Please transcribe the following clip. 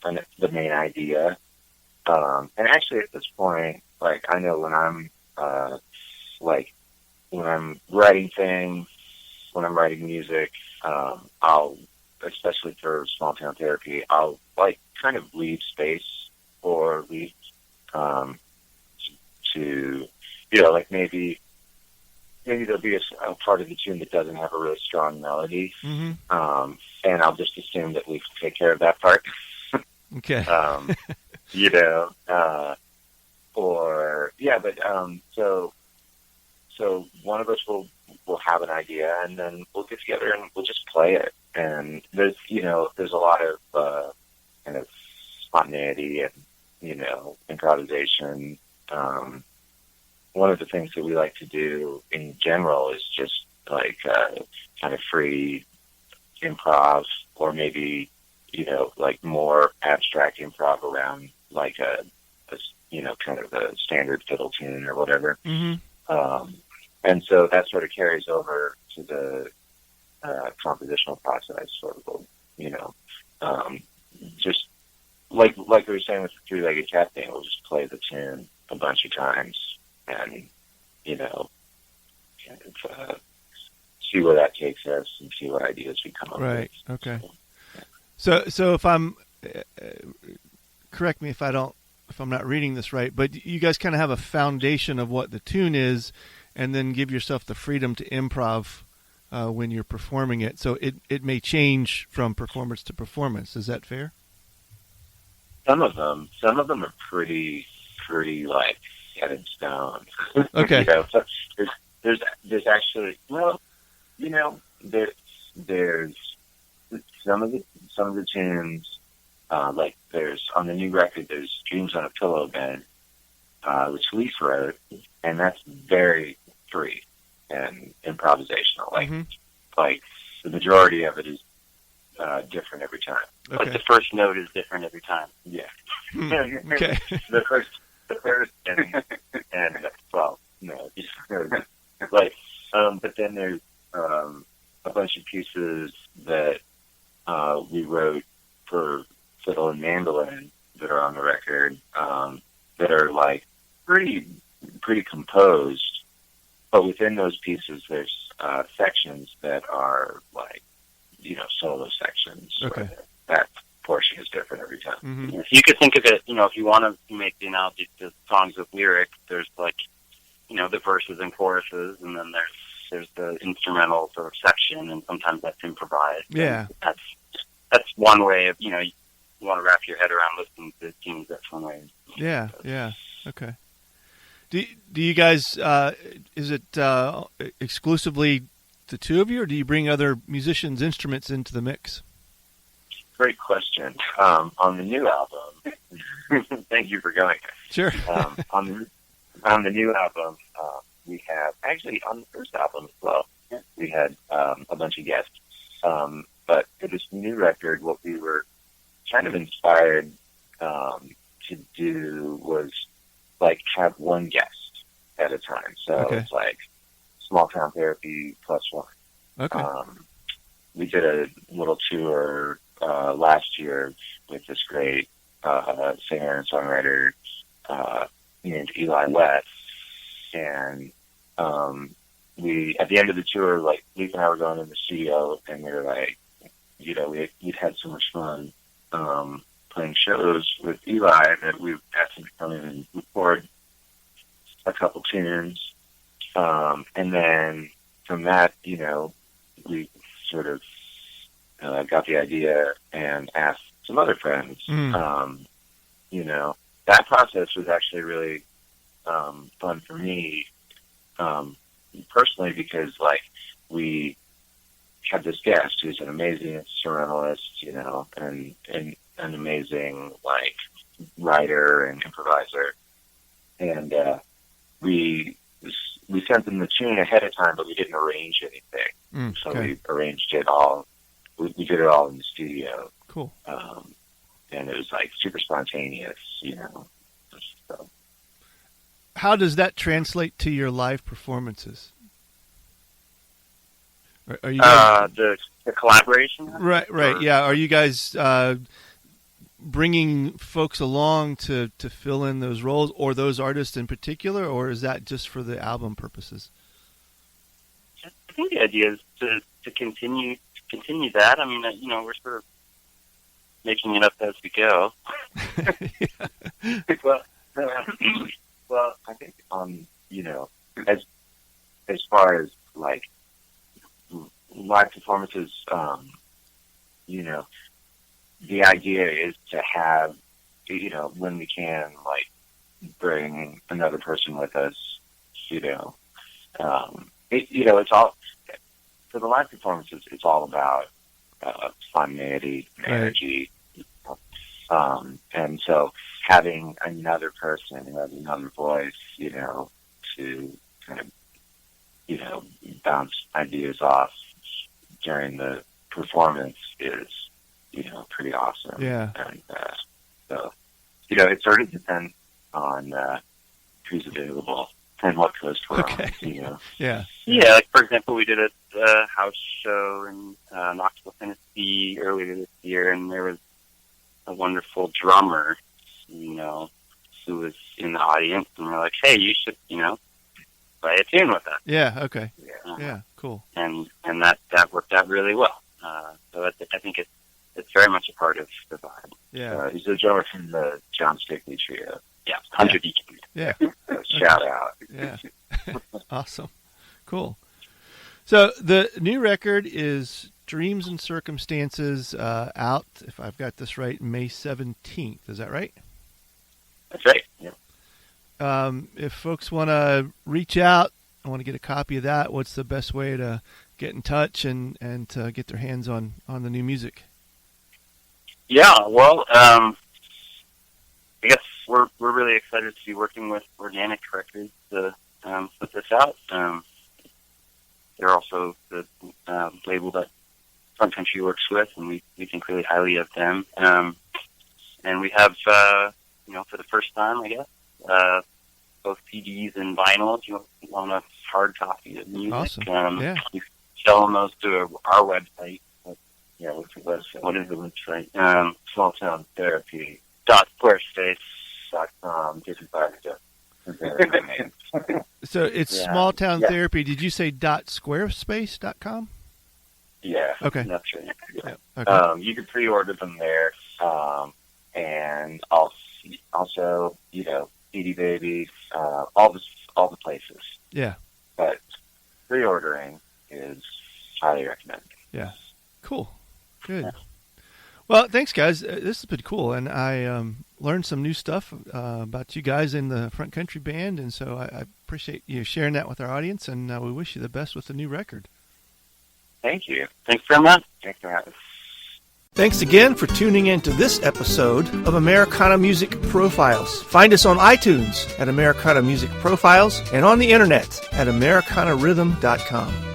the main idea. And actually, at this point, like I know when I'm like when I'm writing things, when I'm writing music, I'll, especially for small town therapy, I'll like kind of leave space or leave to, like maybe there'll be a part of the tune that doesn't have a really strong melody, Mm-hmm. And I'll just assume that we can take care of that part. Okay. So one of us will have an idea, and then we'll get together and we'll just play it. And there's a lot of kind of spontaneity and improvisation. One of the things that we like to do in general is just like kind of free improv, or maybe like more abstract improv around like a kind of a standard fiddle tune or whatever. Mm-hmm. And so that sort of carries over to the compositional process, sort of, just like we were saying with the three-legged cat thing, we'll just play the tune a bunch of times and, kind of see where that takes us and see what ideas we come up with. Right. Okay. So if I'm, correct me if I'm not reading this right, but you guys kind of have a foundation of what the tune is, and then give yourself the freedom to improv when you're performing it. So it may change from performance to performance. Is that fair? Some of them are pretty like set in stone. Okay. So there's actually, well, there's some of the tunes, like there's on the new record, there's Dreams on a Pillow Bed, which Leif wrote, and that's very free and improvisational. Like the majority of it is different every time. Okay. Like the first note is different every time. Yeah. Okay. the first and well, no, like, but then there's a bunch of pieces that we wrote for fiddle and mandolin that are on the record, that are like pretty composed, but within those pieces there's sections that are like solo sections. Okay. That portion is different every time. Mm-hmm. You could think of it, if you want to make the analogy to songs with lyric, there's like, the verses and choruses, and then there's the instrumental sort of section, and sometimes that's improvised. Yeah. And that's one way of, you want to wrap your head around listening to tunes. That's one way. Yeah. Yeah. Okay. Do you guys, is it exclusively the two of you, or do you bring other musicians' instruments into the mix? Great question. On the new album, thank you for going. Sure. On the new album, we have, actually on the first album as well, we had a bunch of guests. But for this new record, what we were kind of inspired to do was like have one guest at a time. So Okay. It's like small town therapy plus one. Okay. We did a little tour last year with this great singer and songwriter named Eli West, and we at the end of the tour, like Leif and I were going in the studio, and we were like, we'd had so much fun playing shows with Eli that we asked him to come in and record a couple tunes, and then from that, we sort of got the idea and asked some other friends. That process was actually really fun for me personally, because like we had this guest who's an amazing instrumentalist, and an amazing like writer and improviser, and we sent them the tune ahead of time, but we didn't arrange anything. So okay. we arranged it all. We did it all in the studio. Cool. And it was like super spontaneous, So. How does that translate to your live performances? Are you guys, the collaboration? right? Yeah. Are you guys bringing folks along to fill in those roles, or those artists in particular, or is that just for the album purposes? I think the idea is to continue that. I mean, we're sort of making it up as we go. Well, I think as far as like live performances, the idea is to have, when we can, like, bring another person with us, it's all, for the live performances, it's all about spontaneity, energy. And so having another person who has another voice, to kind of, bounce ideas off during the performance is, pretty awesome. Yeah. And so, it sort of depends on who's available and what goes for Okay. Yeah. Yeah, like, for example, we did a house show in Knoxville, Tennessee earlier this year, and there was a wonderful drummer, who was in the audience, and we're like, hey, you should, play a tune with us. Yeah. Okay. Yeah. Cool. And that worked out really well. So I think it's very much a part of the vibe. Yeah. He's a drummer from the John Stickley Trio. Yeah, 100 Deacon. Yeah. Shout out. Yeah. Awesome. Cool. So the new record is Dreams and Circumstances, out, if I've got this right, May 17th. Is that right? That's right. Yeah. If folks want to reach out, I want to get a copy of that, what's the best way to get in touch and to get their hands on the new music? Yeah, well, I guess we're really excited to be working with Organic Records to put this out. They're also the label that Front Country works with, and we think really highly of them. And we have, for the first time, I guess, both CDs and vinyl. If you want a hard copy of music, awesome. Yeah. You selling those to our website. Yeah, what's the website? What is the website? smalltowntherapy.squarespace.com. So it's Small Town Therapy. Did you say .squarespace.com? Yeah. Okay. That's right. Yeah. Okay. You can pre-order them there. And also, CD Baby, all the places. Yeah. But pre-ordering is highly recommended. Yeah. Cool. Good. Yeah. Well, thanks, guys. This has been cool, and I learned some new stuff about you guys in the Front Country Band, and so I appreciate you sharing that with our audience, and we wish you the best with the new record. Thank you. Thanks very much. Thanks for having us. Thanks again for tuning in to this episode of Americana Music Profiles. Find us on iTunes at Americana Music Profiles and on the internet at AmericanaRhythm.com.